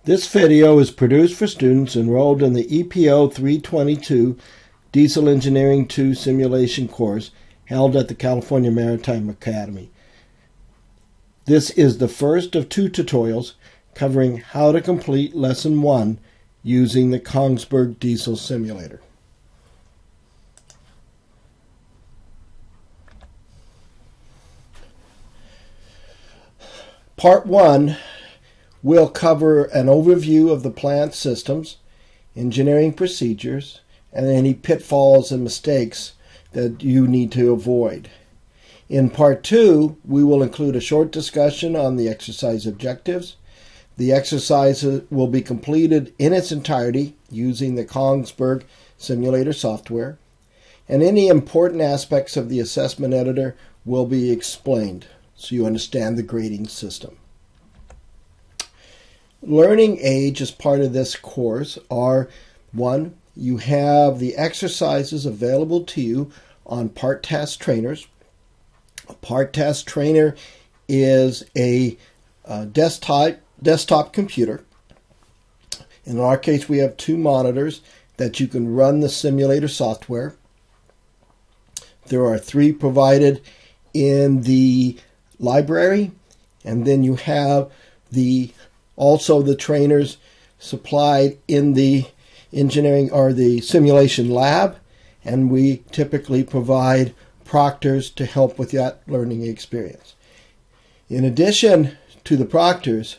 This video is produced for students enrolled in the EPO 322 Diesel Engineering 2 simulation course held at the California Maritime Academy. This is the first of two tutorials covering how to complete Lesson 1 using the Kongsberg Diesel Simulator. Part 1 will cover an overview of the plant systems, engineering procedures, and any pitfalls and mistakes that you need to avoid. In Part 2, we will include a short discussion on the exercise objectives. The exercise will be completed in its entirety using the Kongsberg simulator software, and any important aspects of the assessment editor will be explained so you understand the grading system. Learning age as part of this course are: 1. You have the exercises available to you on Part Task Trainers. A Part Task Trainer is a desktop computer. In our case, we have 2 monitors that you can run the simulator software. There are 3 provided in the library, and then you have also the trainers supplied in the engineering or the simulation lab, and we typically provide proctors to help with that learning experience. In addition to the proctors,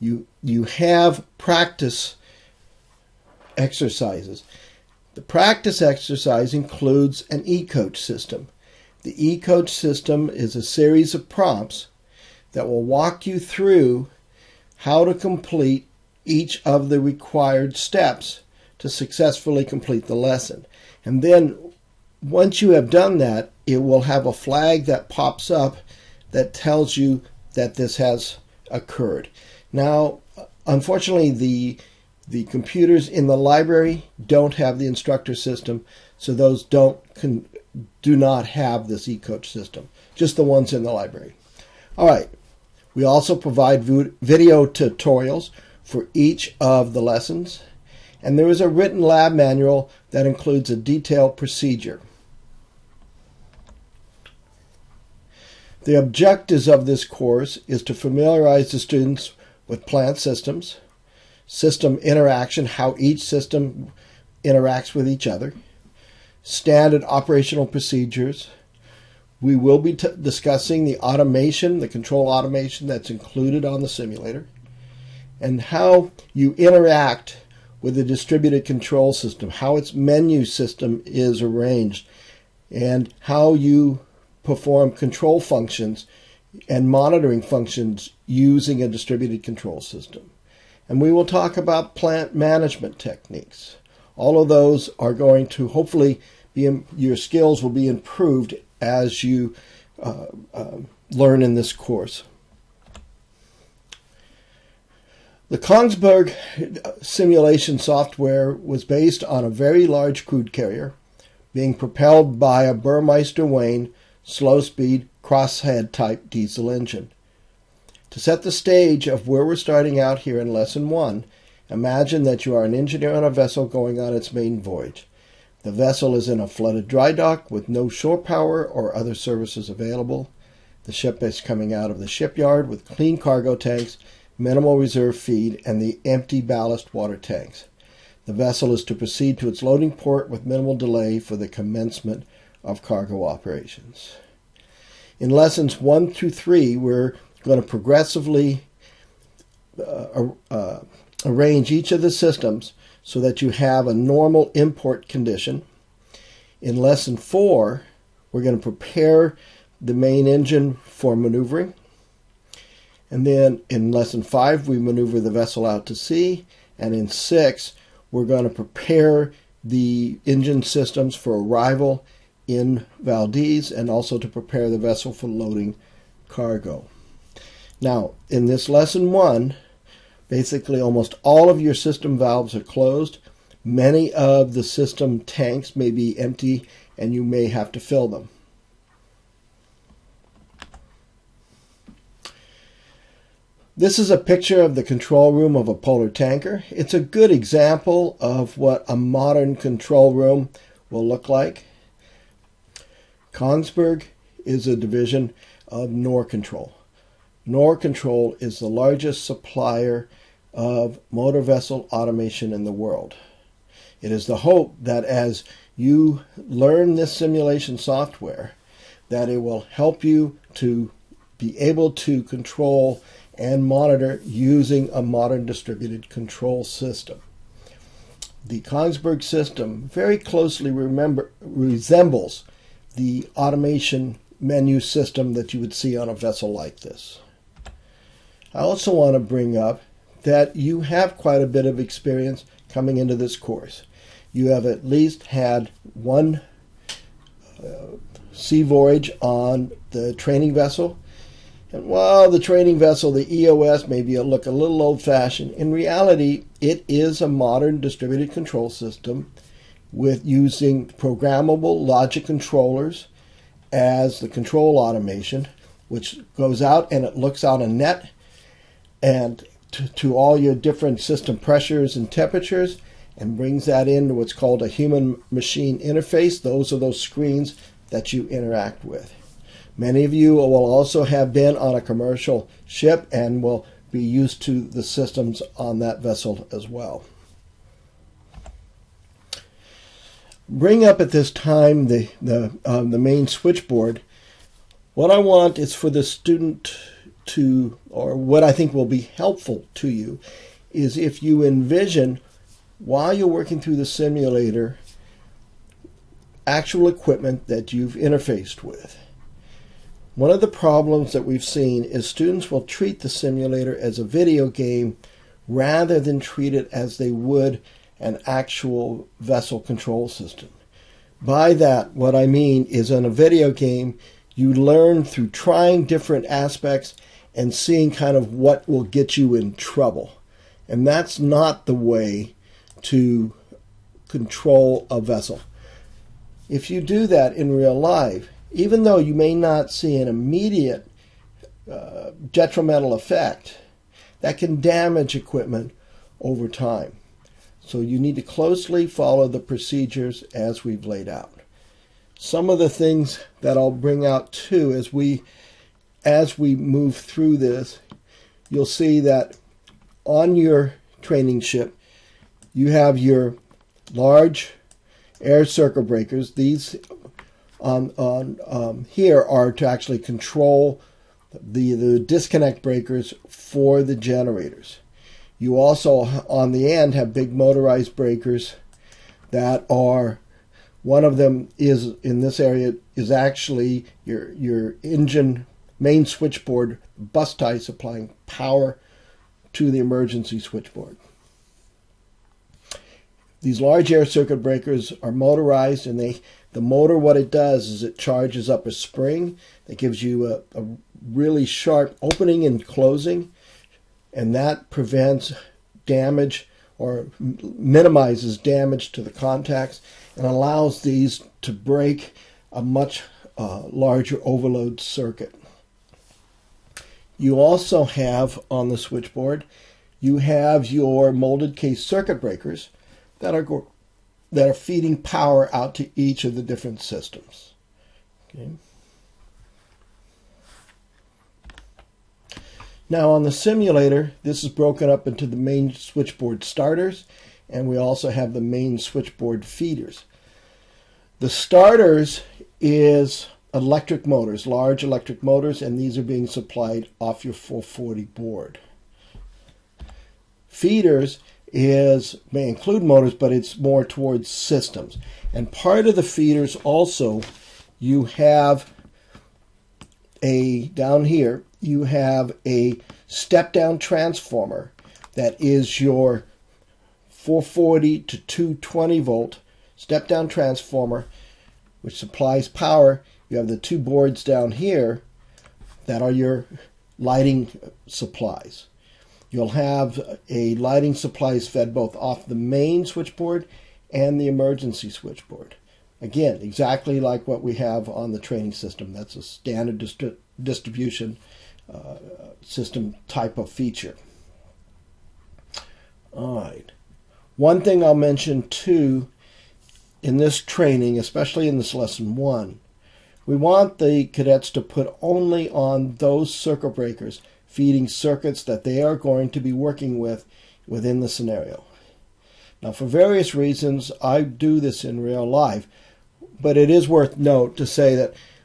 you have practice exercises. The practice exercise includes an e-coach system. The e-coach system is a series of prompts that will walk you through how to complete each of the required steps to successfully complete the lesson. And then once you have done that, it will have a flag that pops up that tells you that this has occurred. Now, unfortunately, the computers in the library don't have the instructor system, so those do not have this e-coach system, just the ones in the library. All right. We also provide video tutorials for each of the lessons, and there is a written lab manual that includes a detailed procedure. The objectives of this course is to familiarize the students with plant systems, system interaction, how each system interacts with each other, standard operational procedures. We will be discussing the automation, the control automation that's included on the simulator, and how you interact with the distributed control system, how its menu system is arranged, and how you perform control functions and monitoring functions using a distributed control system. And we will talk about plant management techniques. All of those are going to hopefully your skills will be improved as you learn in this course. The Kongsberg simulation software was based on a very large crude carrier being propelled by a Burmeister Wain slow-speed crosshead type diesel engine. To set the stage of where we're starting out here in Lesson 1, imagine that you are an engineer on a vessel going on its main voyage. The vessel is in a flooded dry dock with no shore power or other services available. The ship is coming out of the shipyard with clean cargo tanks, minimal reserve feed, and the empty ballast water tanks. The vessel is to proceed to its loading port with minimal delay for the commencement of cargo operations. In Lessons 1 through 3, we're going to progressively arrange each of the systems so that you have a normal import condition. In Lesson 4, we're going to prepare the main engine for maneuvering. And then in Lesson 5, we maneuver the vessel out to sea. And in 6, we're going to prepare the engine systems for arrival in Valdez and also to prepare the vessel for loading cargo. Now, in this Lesson 1, basically almost all of your system valves are closed. Many of the system tanks may be empty and you may have to fill them. This is a picture of the control room of a polar tanker. It's a good example of what a modern control room will look like. Kongsberg is a division of Norcontrol. Norcontrol is the largest supplier of motor vessel automation in the world. It is the hope that as you learn this simulation software, that it will help you to be able to control and monitor using a modern distributed control system. The Kongsberg system very closely resembles the automation menu system that you would see on a vessel like this. I also want to bring up that you have quite a bit of experience coming into this course. You have at least had one sea voyage on the training vessel. And while the training vessel, the EOS, may look a little old-fashioned, in reality, it is a modern distributed control system with using programmable logic controllers as the control automation, which goes out and it looks out a net and to all your different system pressures and temperatures and brings that into what's called a human-machine interface. Those are those screens that you interact with. Many of you will also have been on a commercial ship and will be used to the systems on that vessel as well. Bring up at this time the main switchboard. What I want is for the student to, or what I think will be helpful to you, is if you envision while you're working through the simulator actual equipment that you've interfaced with. One of the problems that we've seen is students will treat the simulator as a video game rather than treat it as they would an actual vessel control system. By that, what I mean is in a video game, you learn through trying different aspects and seeing kind of what will get you in trouble. And that's not the way to control a vessel. If you do that in real life, even though you may not see an immediate detrimental effect, that can damage equipment over time. So you need to closely follow the procedures as we've laid out. Some of the things that I'll bring out too as we move through this, you'll see that on your training ship, you have your large air circuit breakers. These here are to actually control the disconnect breakers for the generators. You also, on the end, have big motorized breakers that are, one of them is, in this area, is actually your engine main switchboard bus tie supplying power to the emergency switchboard. These large air circuit breakers are motorized, and the motor, what it does is it charges up a spring that gives you a really sharp opening and closing, and that prevents damage or minimizes damage to the contacts and allows these to break a much larger overload circuit. You also have on the switchboard, you have your molded case circuit breakers that are feeding power out to each of the different systems. Okay. Now on the simulator, this is broken up into the main switchboard starters, and we also have the main switchboard feeders. The starters is electric motors, large electric motors, and these are being supplied off your 440 board. Feeders may include motors, but it's more towards systems. And part of the feeders also, you have down here, you have a step-down transformer that is your 440 to 220 volt step-down transformer, which supplies power. You have the two boards down here that are your lighting supplies. You'll have a lighting supplies fed both off the main switchboard and the emergency switchboard. Again, exactly like what we have on the training system. That's a standard distribution system type of feature. All right. One thing I'll mention too in this training, especially in this lesson 1, we want the cadets to put only on those circuit breakers feeding circuits that they are going to be working with within the scenario. Now, for various reasons, I do this in real life, but it is worth note to say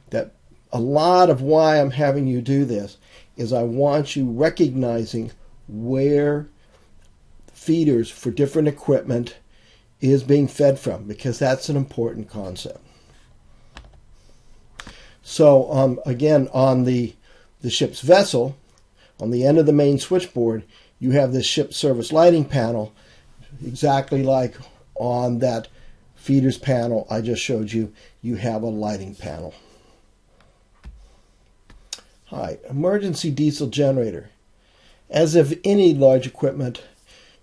that a lot of why I'm having you do this is I want you recognizing where feeders for different equipment is being fed from, because that's an important concept. So again, on the ship's vessel, on the end of the main switchboard, you have this ship service lighting panel, exactly like on that feeders panel I just showed you. You have a lighting panel. All right, emergency diesel generator. As of any large equipment,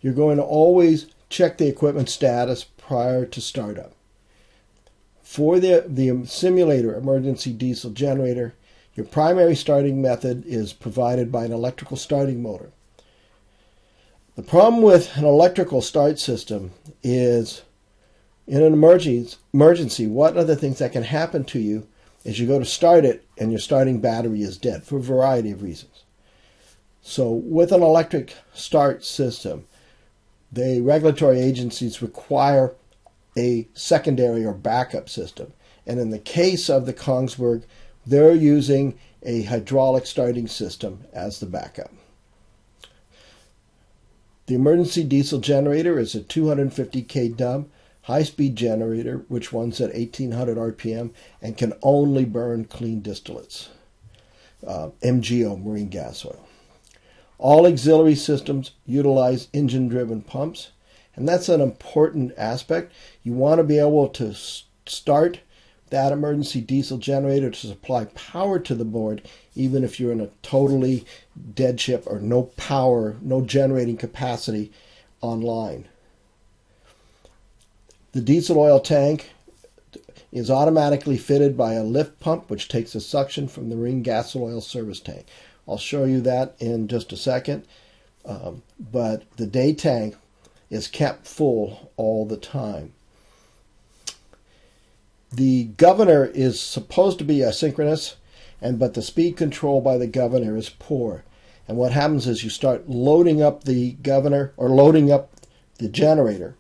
you're going to always check the equipment status prior to startup. For the simulator emergency diesel generator, your primary starting method is provided by an electrical starting motor. The problem with an electrical start system is, in an emergency, what are the things that can happen to you as you go to start it and your starting battery is dead for a variety of reasons. So with an electric start system, the regulatory agencies require a secondary or backup system. And in the case of the Kongsberg, they're using a hydraulic starting system as the backup. The emergency diesel generator is a 250 kW high-speed generator which runs at 1800 RPM and can only burn clean distillates, MGO, marine gas oil. All auxiliary systems utilize engine-driven pumps, and that's an important aspect. You want to be able to start that emergency diesel generator to supply power to the board, even if you're in a totally dead ship or no power, no generating capacity online. The diesel oil tank is automatically fitted by a lift pump, which takes a suction from the marine gas oil service tank. I'll show you that in just a second. But the day tank is kept full all the time. The governor is supposed to be asynchronous, but the speed control by the governor is poor. And what happens is you start loading up the governor or loading up the generator,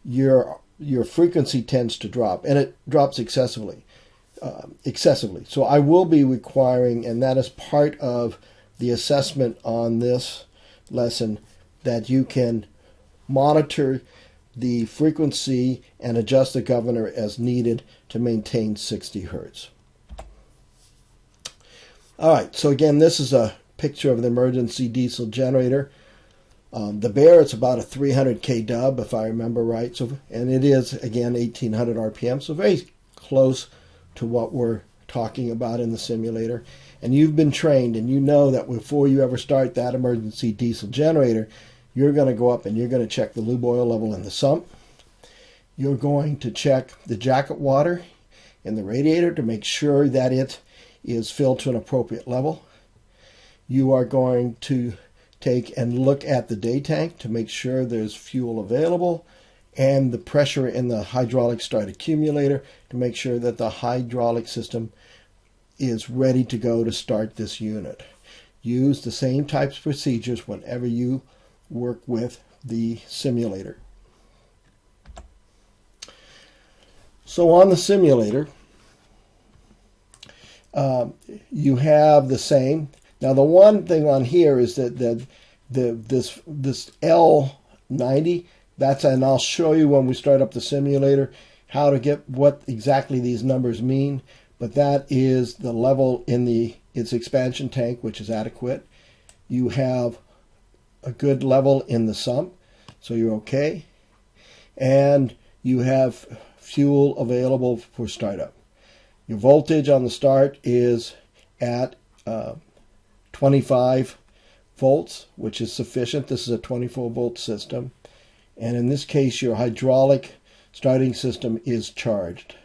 your frequency tends to drop, and it drops excessively. So I will be requiring, and that is part of the assessment on this lesson, that you can monitor the frequency and adjust the governor as needed to maintain 60 Hertz. All right, so again, this is a picture of the emergency diesel generator. The Bear, it's about a 300 kW, if I remember right. So, and it is, again, 1800 RPM, so very close to what we're talking about in the simulator. And you've been trained, and you know that before you ever start that emergency diesel generator, you're going to go up and you're going to check the lube oil level in the sump. You're going to check the jacket water in the radiator to make sure that it is filled to an appropriate level. You are going to take and look at the day tank to make sure there's fuel available, and the pressure in the hydraulic start accumulator to make sure that the hydraulic system is ready to go to start this unit. Use the same types of procedures whenever you work with the simulator. So on the simulator, you have the same. Now the one thing on here is that this L90, and I'll show you when we start up the simulator how to get what exactly these numbers mean, but that is the level in its expansion tank, which is adequate. You have a good level in the sump, so you're okay, and you have fuel available for startup. Your voltage on the start is at 25 volts, which is sufficient. This is a 24-volt system. And in this case, your hydraulic starting system is charged.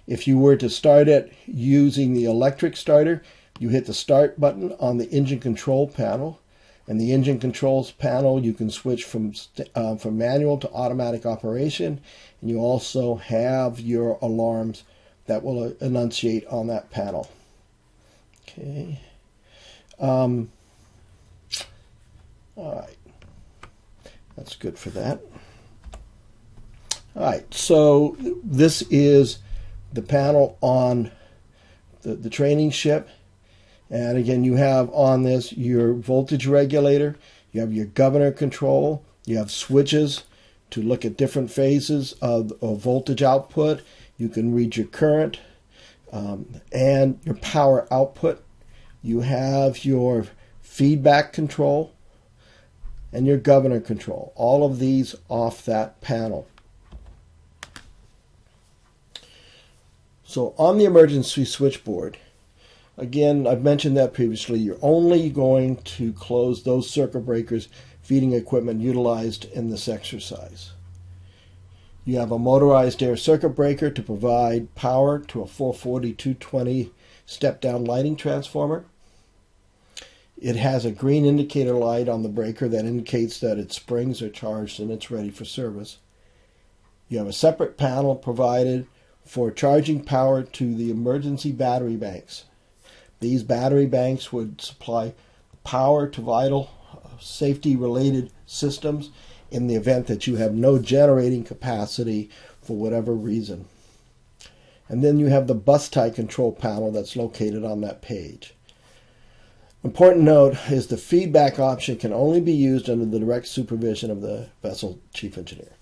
If you were to start it using the electric starter, you hit the start button on the engine control panel. And the engine controls panel, you can switch from manual to automatic operation. And you also have your alarms that will enunciate on that panel. Okay. All right. That's good for that. All right. So this is the panel on the training ship. And again, you have on this your voltage regulator, you have your governor control, you have switches to look at different phases of voltage output. You can read your current and your power output. You have your feedback control and your governor control. All of these off that panel. So on the emergency switchboard, again, I've mentioned that previously, you're only going to close those circuit breakers feeding equipment utilized in this exercise. You have a motorized air circuit breaker to provide power to a 440-220 step-down lighting transformer. It has a green indicator light on the breaker that indicates that its springs are charged and it's ready for service. You have a separate panel provided for charging power to the emergency battery banks. These battery banks would supply power to vital safety-related systems in the event that you have no generating capacity for whatever reason. And then you have the bus tie control panel that's located on that page. Important note is the feedback option can only be used under the direct supervision of the vessel chief engineer.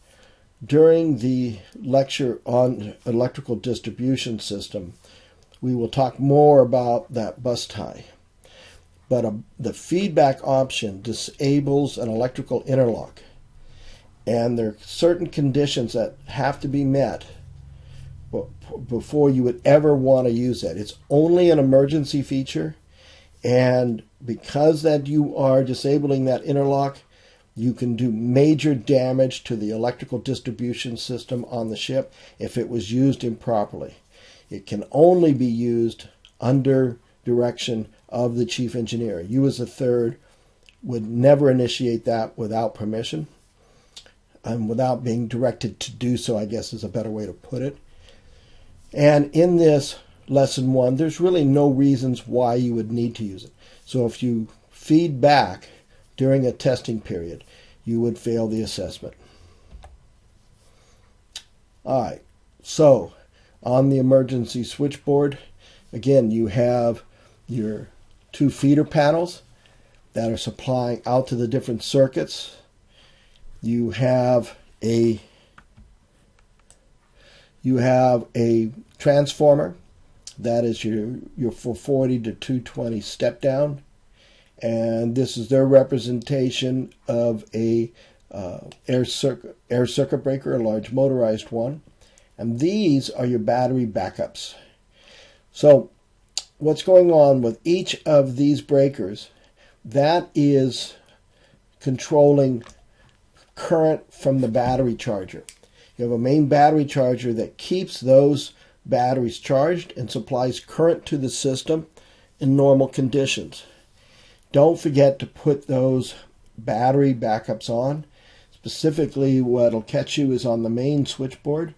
During the lecture on electrical distribution system, we will talk more about that bus tie. But the feedback option disables an electrical interlock. And there are certain conditions that have to be met before you would ever want to use that. It's only an emergency feature. And because that you are disabling that interlock, you can do major damage to the electrical distribution system on the ship if it was used improperly. It can only be used under direction of the chief engineer. You as a third would never initiate that without permission and without being directed to do so, I guess is a better way to put it. And in this lesson 1, there's really no reasons why you would need to use it. So if you feed back during a testing period, you would fail the assessment. All right, so on the emergency switchboard, again, you have your 2 feeder panels that are supplying out to the different circuits. You have a transformer that is your 440 to 220 step down, and this is their representation of a air circuit breaker, a large motorized one. And these are your battery backups. So what's going on with each of these breakers, that is controlling current from the battery charger. You have a main battery charger that keeps those batteries charged and supplies current to the system in normal conditions. Don't forget to put those battery backups on. Specifically, what'll catch you is on the main switchboard.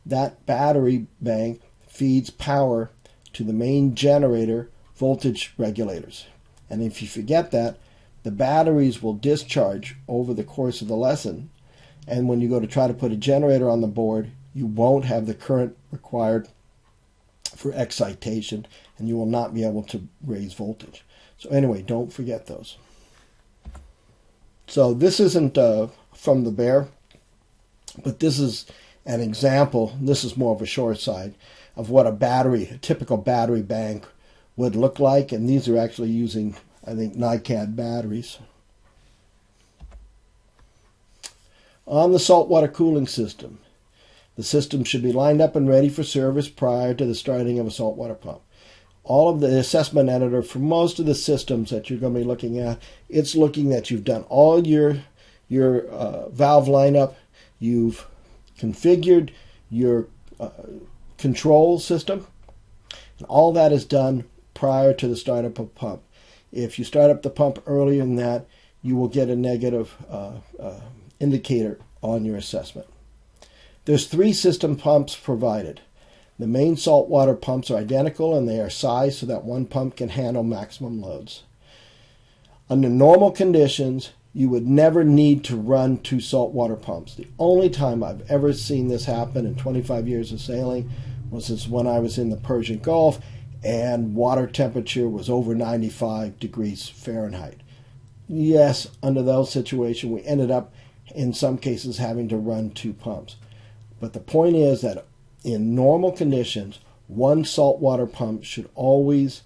That battery bank feeds power to the main generator voltage regulators. And if you forget that, the batteries will discharge over the course of the lesson. And when you go to try to put a generator on the board, you won't have the current required for excitation, and you will not be able to raise voltage. So anyway, don't forget those. So this isn't from the bear, but this is an example. This is more of a short side of what a typical battery bank would look like, and these are actually using, I think, NiCad batteries. On the saltwater cooling system, the system should be lined up and ready for service prior to the starting of a saltwater pump. All of the assessment editor for most of the systems that you're going to be looking at, it's looking that you've done all your valve lineup, you've configured your control system, and all that is done prior to the startup of pump. If you start up the pump earlier than that, you will get a negative indicator on your assessment. There's 3 system pumps provided. The main saltwater pumps are identical, and they are sized so that one pump can handle maximum loads. Under normal conditions, you would never need to run 2 saltwater pumps. The only time I've ever seen this happen in 25 years of sailing was when I was in the Persian Gulf and water temperature was over 95 degrees Fahrenheit. Yes, under those situations, we ended up in some cases having to run 2 pumps. But the point is that in normal conditions, one saltwater pump should always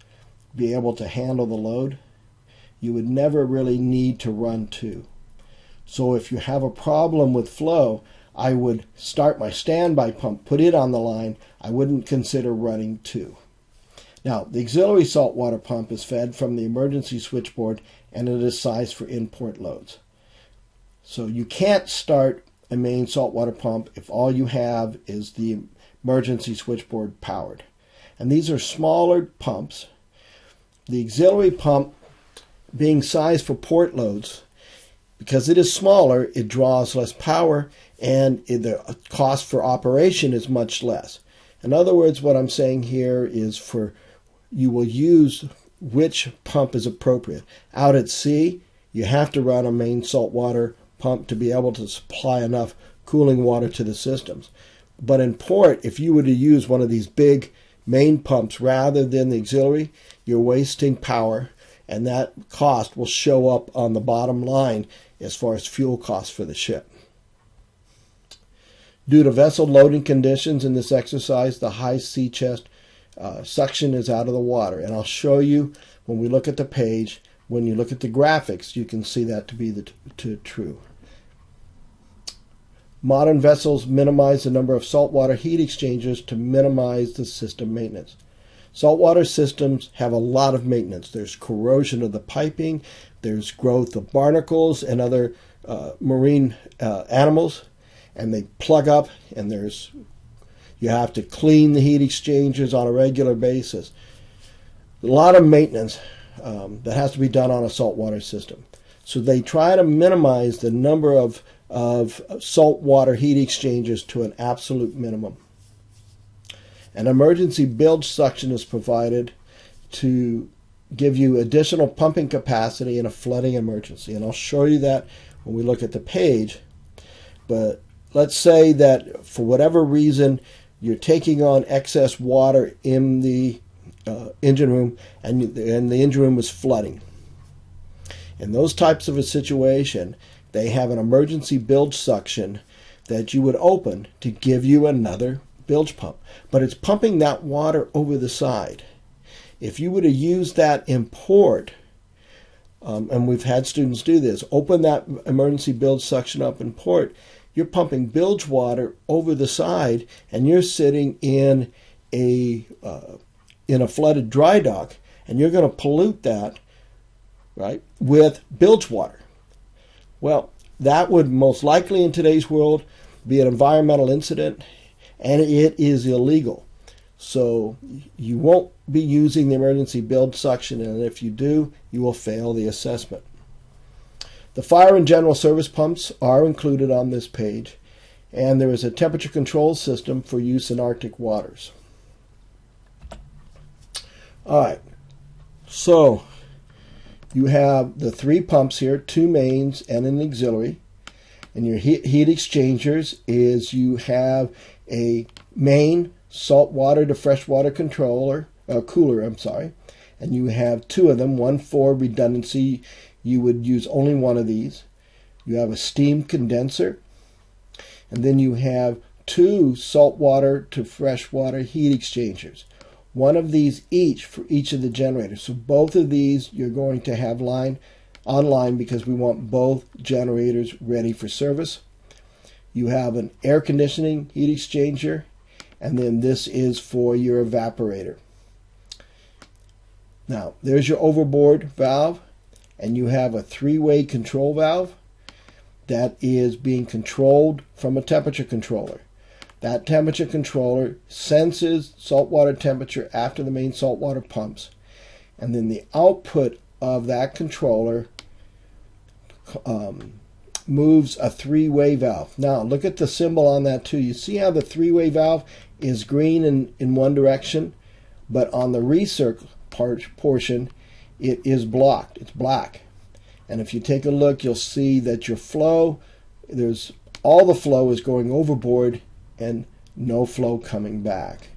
be able to handle the load. You would never really need to run 2. So if you have a problem with flow, I would start my standby pump, put it on the line. I wouldn't consider running 2. Now, the auxiliary saltwater pump is fed from the emergency switchboard, and it is sized for import loads. So you can't start a main saltwater pump if all you have is the emergency switchboard powered. And these are smaller pumps. The auxiliary pump, being sized for port loads, because it is smaller, it draws less power, and the cost for operation is much less. In other words, what I'm saying here is you will use which pump is appropriate. Out at sea, you have to run a main saltwater pump to be able to supply enough cooling water to the systems. But in port, if you were to use one of these big main pumps rather than the auxiliary, you're wasting power, and that cost will show up on the bottom line as far as fuel costs for the ship. Due to vessel loading conditions in this exercise, the high sea chest suction is out of the water. And I'll show you when we look at the page. When you look at the graphics, you can see that to be true. Modern vessels minimize the number of saltwater heat exchangers to minimize the system maintenance. Saltwater systems have a lot of maintenance. There's corrosion of the piping, there's growth of barnacles and other marine animals, and they plug up, and you have to clean the heat exchangers on a regular basis. A lot of maintenance that has to be done on a saltwater system. So they try to minimize the number of saltwater heat exchangers to an absolute minimum. An emergency bilge suction is provided to give you additional pumping capacity in a flooding emergency. And I'll show you that when we look at the page. But let's say that for whatever reason you're taking on excess water in the engine room, and the engine room was flooding. In those types of a situation, they have an emergency bilge suction that you would open to give you another bilge pump. But it's pumping that water over the side. If you were to use that in port, and we've had students do this, open that emergency bilge suction up in port, you're pumping bilge water over the side, and you're sitting in a flooded dry dock, and you're going to pollute that, right, with bilge water. Well, that would most likely in today's world be an environmental incident, and it is illegal. So you won't be using the emergency bilge suction, and if you do, you will fail the assessment. The fire and general service pumps are included on this page, and there is a temperature control system for use in Arctic waters. All right, so you have the 3 pumps here, 2 mains and an auxiliary. And your heat exchangers is you have a main saltwater to freshwater cooler, and you have 2 of them, one for redundancy. You would use only one of these. You have a steam condenser, and then you have 2 saltwater to freshwater heat exchangers. One of these each for each of the generators. So both of these you're going to have online because we want both generators ready for service. You have an air conditioning heat exchanger, and then this is for your evaporator. Now, there's your overboard valve, and you have a 3-way control valve that is being controlled from a temperature controller. That temperature controller senses saltwater temperature after the main saltwater pumps, and then the output of that controller moves a three-way valve. Now look at the symbol on that too. You see how the three-way valve is green in one direction, but on the recirc portion it is blocked. It's black. And if you take a look, you'll see that your flow, all the flow is going overboard and no flow coming back.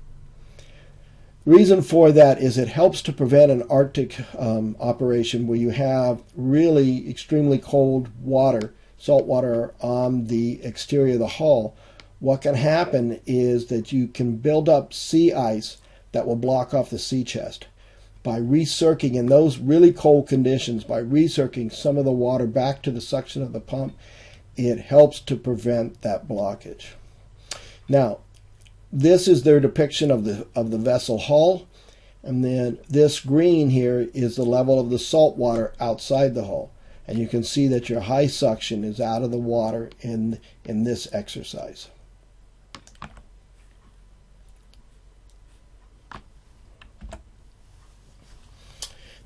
The reason for that is it helps to prevent an Arctic operation where you have really extremely cold water, salt water on the exterior of the hull. What can happen is that you can build up sea ice that will block off the sea chest. By recircing in those really cold conditions, by recircing some of the water back to the suction of the pump, it helps to prevent that blockage. Now, this is their depiction of the vessel hull, and then this green here is the level of the salt water outside the hull. And you can see that your high suction is out of the water in this exercise.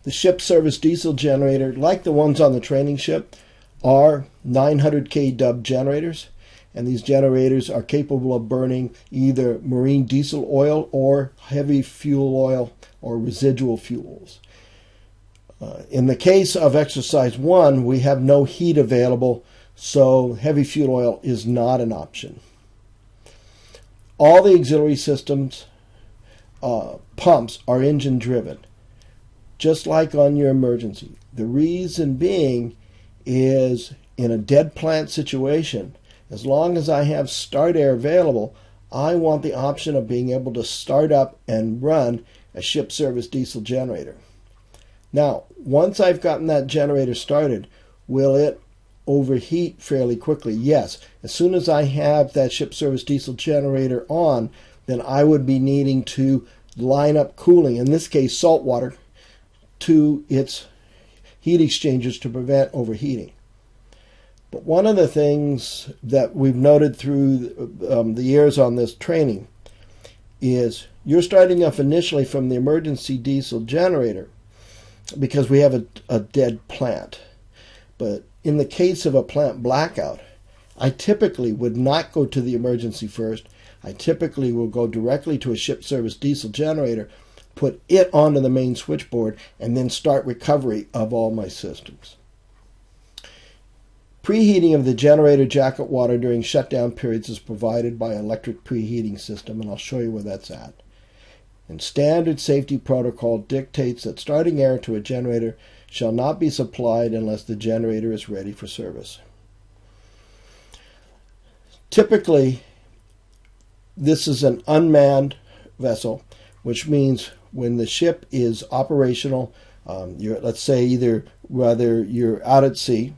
The ship service diesel generator, like the ones on the training ship, are 900 kW generators, and these generators are capable of burning either marine diesel oil or heavy fuel oil or residual fuels. In the case of exercise 1, we have no heat available, so heavy fuel oil is not an option. All the auxiliary systems pumps are engine driven, just like on your emergency. The reason being is in a dead plant situation, as long as I have start air available, I want the option of being able to start up and run a ship service diesel generator. Now, once I've gotten that generator started, will it overheat fairly quickly? Yes. As soon as I have that ship service diesel generator on, then I would be needing to line up cooling, in this case salt water, to its heat exchangers to prevent overheating. But one of the things that we've noted through the years on this training is you're starting off initially from the emergency diesel generator because we have a dead plant. But in the case of a plant blackout, I typically would not go to the emergency first. I typically will go directly to a ship service diesel generator, put it onto the main switchboard, and then start recovery of all my systems. Preheating of the generator jacket water during shutdown periods is provided by an electric preheating system, and I'll show you where that's at. And standard safety protocol dictates that starting air to a generator shall not be supplied unless the generator is ready for service. Typically, this is an unmanned vessel, which means when the ship is operational, let's say whether you're out at sea,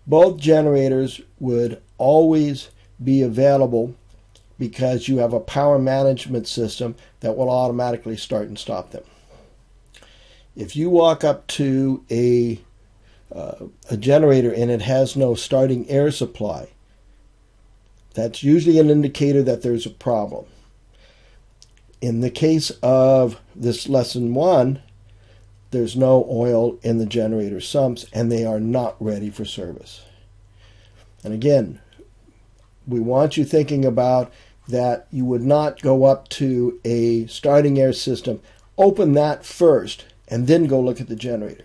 both generators would always be available because you have a power management system that will automatically start and stop them. If you walk up to a generator and it has no starting air supply, that's usually an indicator that there's a problem. In the case of this lesson 1, there's no oil in the generator sumps and they are not ready for service. And again, we want you thinking about that you would not go up to a starting air system, open that first, and then go look at the generator.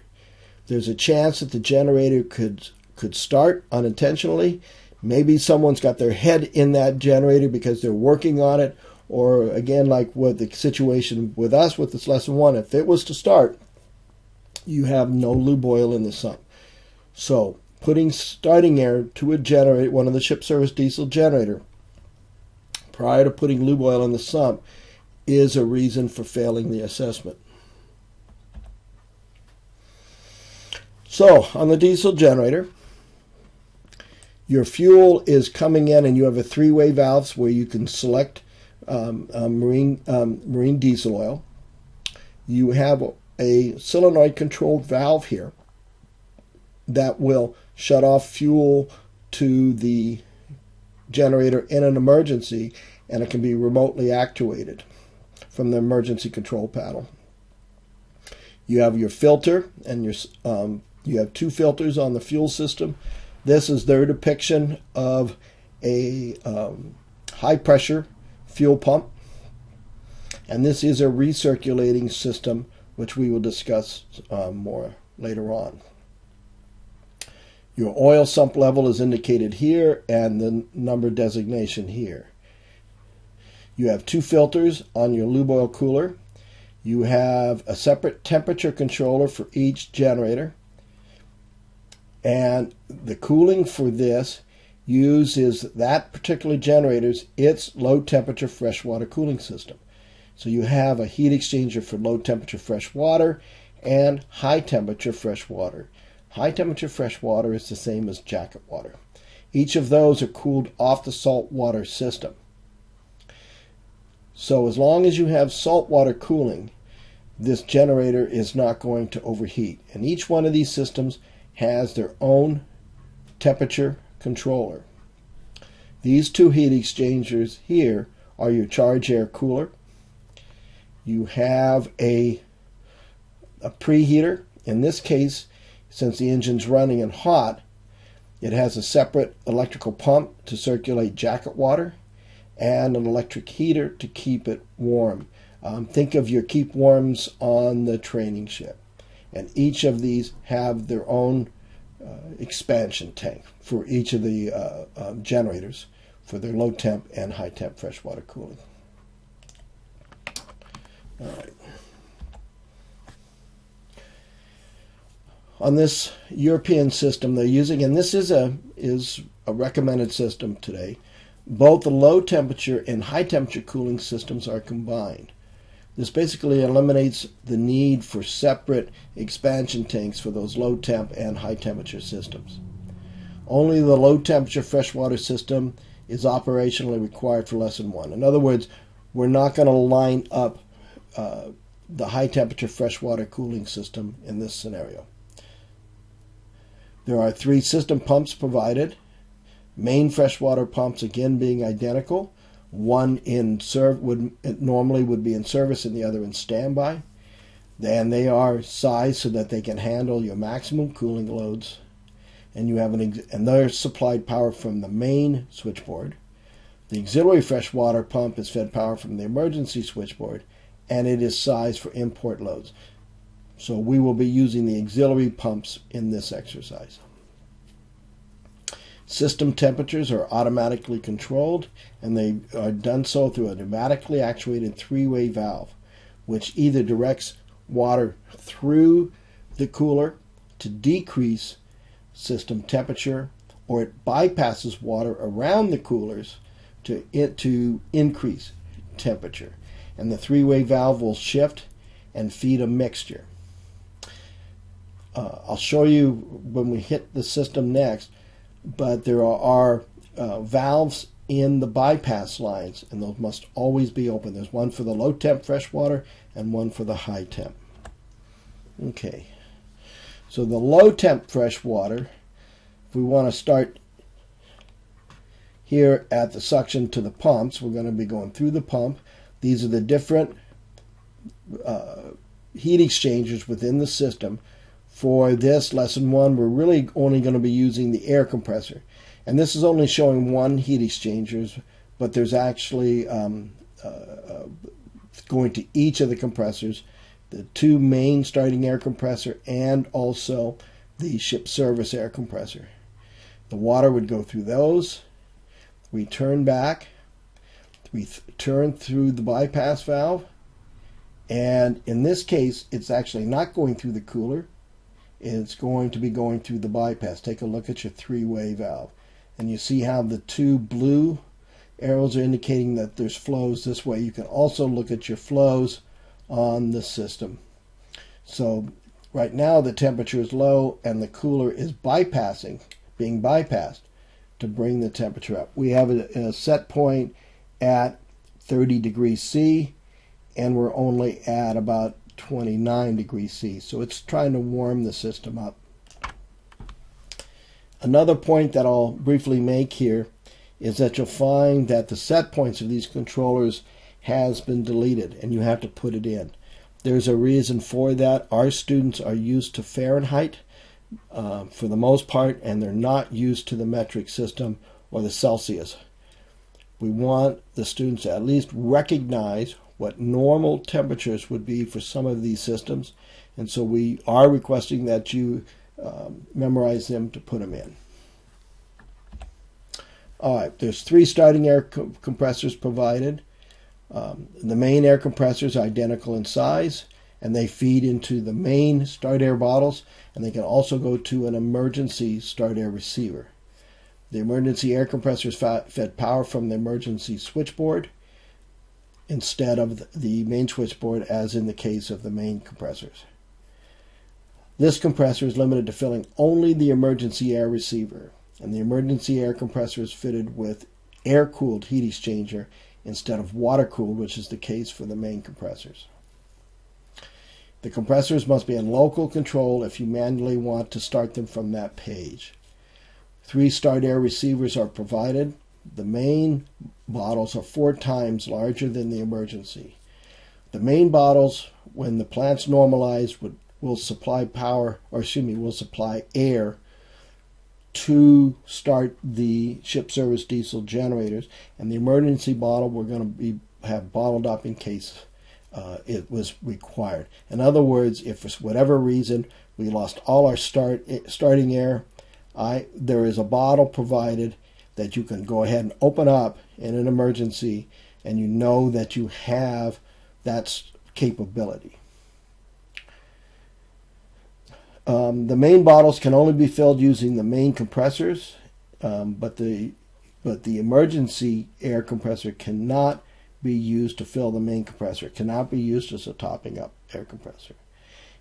There's a chance that the generator could start unintentionally. Maybe someone's got their head in that generator because they're working on it, or again, like with the situation with us with this lesson 1, if it was to start, you have no lube oil in the sump. So putting starting air to a generator, one of the ship service diesel generator, prior to putting lube oil in the sump is a reason for failing the assessment. So on the diesel generator, your fuel is coming in and you have a three-way valves where you can select marine diesel oil. You have a solenoid controlled valve here that will shut off fuel to the generator in an emergency, and it can be remotely actuated from the emergency control panel. You have your filter, and you have two filters on the fuel system. This is their depiction of a high pressure fuel pump, and this is a recirculating system, which we will discuss more later on. Your oil sump level is indicated here, and the number designation here. You have two filters on your lube oil cooler. You have a separate temperature controller for each generator. And the cooling for this uses that particular generator's its low temperature freshwater cooling system. So you have a heat exchanger for low temperature fresh water and high temperature fresh water. High temperature fresh water is the same as jacket water. Each of those are cooled off the salt water system. So as long as you have salt water cooling, this generator is not going to overheat. And each one of these systems has their own temperature controller. These two heat exchangers here are your charge air cooler. You have a preheater. In this case, since the engine's running and hot, it has a separate electrical pump to circulate jacket water and an electric heater to keep it warm. Think of your keep warms on the training ship. And each of these have their own expansion tank for each of the generators for their low temp and high temp freshwater cooling. All right. On this European system they're using, and this is a recommended system today, both the low temperature and high temperature cooling systems are combined. This basically eliminates the need for separate expansion tanks for those low temp and high temperature systems. Only the low temperature freshwater system is operationally required for lesson 1. In other words, we're not going to line up the high temperature freshwater cooling system in this scenario. There are 3 system pumps provided. Main freshwater pumps again being identical. One normally would be in service and the other in standby. And they are sized so that they can handle your maximum cooling loads. And you have and they're supplied power from the main switchboard. The auxiliary freshwater pump is fed power from the emergency switchboard, and it is sized for import loads. So we will be using the auxiliary pumps in this exercise. System temperatures are automatically controlled, and they are done so through a pneumatically actuated 3-way valve, which either directs water through the cooler to decrease system temperature, or it bypasses water around the coolers to increase temperature. And the 3-way valve will shift and feed a mixture. I'll show you when we hit the system next, but there are valves in the bypass lines, and those must always be open. There's one for the low temp freshwater and one for the high temp. Okay, so the low temp freshwater, if we want to start here at the suction to the pumps, we're going to be going through the pump. These are the different heat exchangers within the system. For this lesson 1, we're really only going to be using the air compressor. And this is only showing 1 heat exchangers, but there's actually going to each of the compressors, the 2 main starting air compressor and also the ship service air compressor. The water would go through those. We turn back. We turn through the bypass valve. And in this case, it's actually not going through the cooler. It's going to be going through the bypass. Take a look at your 3-way valve. And you see how the 2 blue arrows are indicating that there's flows this way. You can also look at your flows on the system. So right now the temperature is low and the cooler is being bypassed to bring the temperature up. We have a set point at 30 degrees C, and we're only at about 29 degrees C, so it's trying to warm the system up. Another point that I'll briefly make here is that you'll find that the set points of these controllers has been deleted, and you have to put it in. There's a reason for that. Our students are used to Fahrenheit for the most part, and they're not used to the metric system or the Celsius. We want the students to at least recognize what normal temperatures would be for some of these systems, and so we are requesting that you memorize them to put them in. All right, there's 3 starting air compressors provided. The main air compressors are identical in size, and they feed into the main start air bottles, and they can also go to an emergency start air receiver. The emergency air compressors fed power from the emergency switchboard instead of the main switchboard, as in the case of the main compressors. This compressor is limited to filling only the emergency air receiver, and the emergency air compressor is fitted with air-cooled heat exchanger instead of water-cooled, which is the case for the main compressors. The compressors must be in local control if you manually want to start them from that page. 3 start air receivers are provided. The main bottles are 4 times larger than the emergency. The main bottles, when the plant's normalized, will supply air to start the ship service diesel generators, and the emergency bottle we're going to have bottled up in case it was required. In other words, if for whatever reason we lost all our starting air, there is a bottle provided that you can go ahead and open up in an emergency, and you know that you have that capability. The main bottles can only be filled using the main compressors, but the emergency air compressor cannot be used to fill the main compressor. It cannot be used as a topping up air compressor.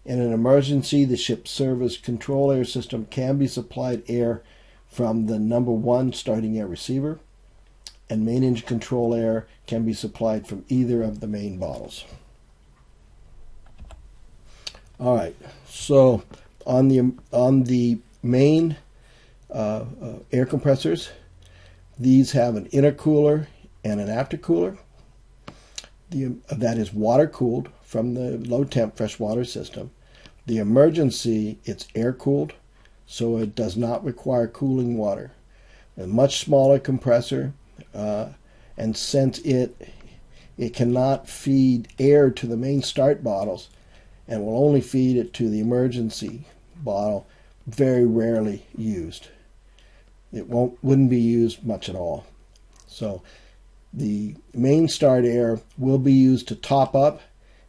In an emergency, the ship service control air system can be supplied air from the number 1 starting air receiver, and main engine control air can be supplied from either of the main bottles. All right, so on the main air compressors, these have an intercooler and an aftercooler. That is water cooled from the low temp freshwater system. The emergency, it's air cooled, so it does not require cooling water. A much smaller compressor, and since it cannot feed air to the main start bottles and will only feed it to the emergency bottle, very rarely used. It wouldn't be used much at all. So the main start air will be used to top up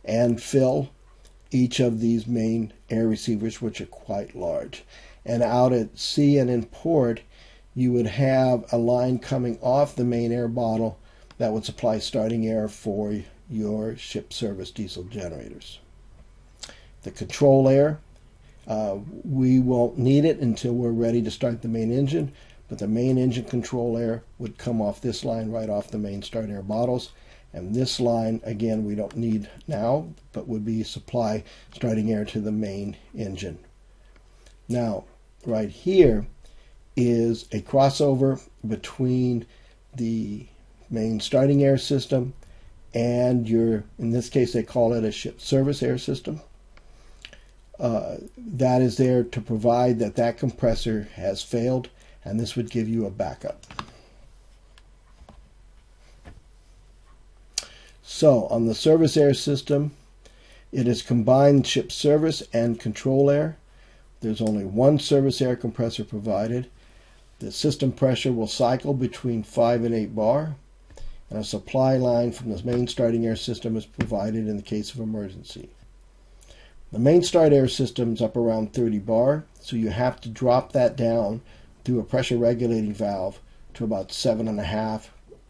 and fill each of these main air receivers, which are quite large. And out at sea and in port, you would have a line coming off the main air bottle that would supply starting air for your ship service diesel generators. The control air, we won't need it until we're ready to start the main engine, but the main engine control air would come off this line right off the main start air bottles. And this line, again, we don't need now, but would be supply starting air to the main engine. Now, right here is a crossover between the main starting air system and your, in this case, they call it a ship service air system. That is there to provide that compressor has failed, and this would give you a backup. So on the service air system, it is combined ship service and control air. There's only 1 service air compressor provided. The system pressure will cycle between 5 and 8 bar, and a supply line from the main starting air system is provided in the case of emergency. The main start air system is up around 30 bar, so you have to drop that down through a pressure regulating valve to about 7.5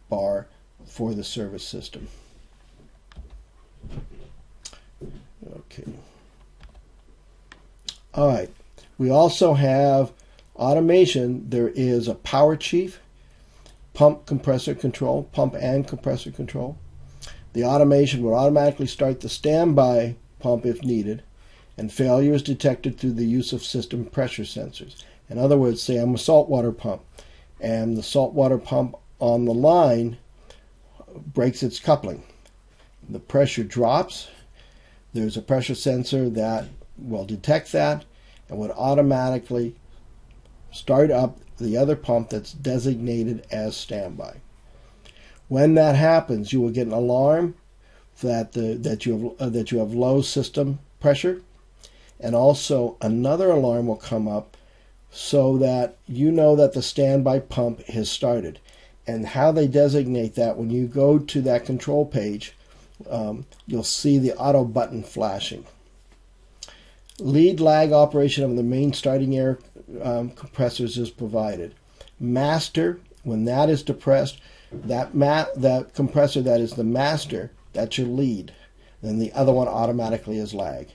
bar for the service system. Okay. All right. We also have automation. There is a power chief, pump compressor control, pump and compressor control. The automation will automatically start the standby pump if needed, and failure is detected through the use of system pressure sensors. In other words, say I'm a saltwater pump, and the saltwater pump on the line breaks its coupling. The pressure drops. there's a pressure sensor that will detect that and would automatically start up the other pump that's designated as standby. When that happens, you will get an alarm that you have low system pressure, and also another alarm will come up so that you know that the standby pump has started. And how they designate that, when you go to that control page, you'll see the auto button flashing. Lead lag operation of the main starting air compressors is provided. Master, when that is depressed, that compressor that is the master, that's your lead. Then the other one automatically is lag.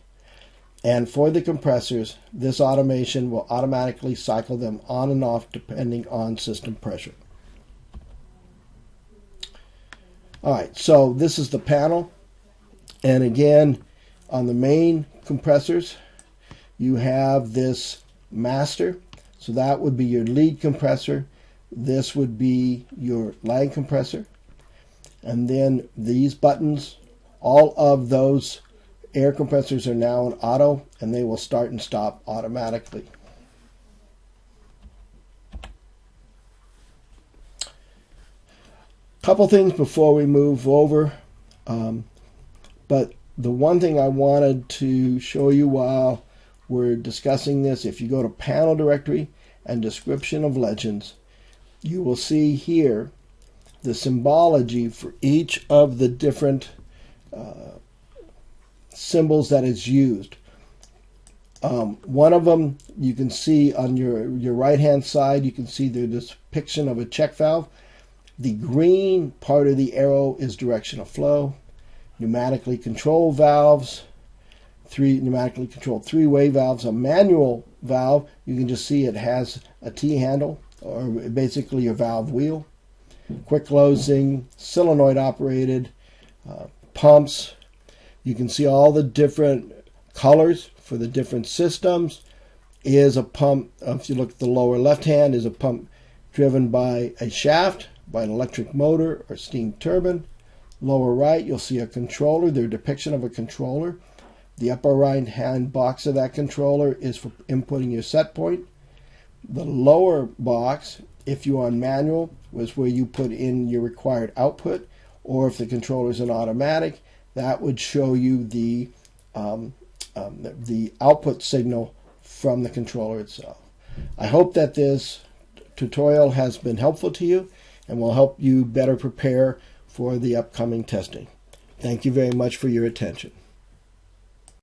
And for the compressors, this automation will automatically cycle them on and off depending on system pressure. All right, so this is the panel. And again, on the main compressors, you have this master. So that would be your lead compressor. This would be your lag compressor. And then these buttons, all of those air compressors are now in auto, and they will start and stop automatically. Couple things before we move over, but the one thing I wanted to show you while we're discussing this, if you go to panel directory and description of legends, you will see here the symbology for each of the different symbols that is used. One of them you can see on your right hand side, you can see the depiction of a check valve. The green part of the arrow is direction of flow. Pneumatically controlled valves, pneumatically controlled three-way valves. A manual valve, you can just see it has a T-handle, or basically your valve wheel. Quick closing, solenoid operated, pumps. You can see all the different colors for the different systems. Is a pump, if you look at the lower left hand, is a pump driven by a shaft, by an electric motor or steam turbine. Lower right, you'll see a controller, their depiction of a controller. The upper right hand box of that controller is for inputting your set point. The lower box, if you're on manual, was where you put in your required output, or if the controller is an automatic, that would show you the output signal from the controller itself. I hope that this tutorial has been helpful to you and will help you better prepare for the upcoming testing. Thank you very much for your attention.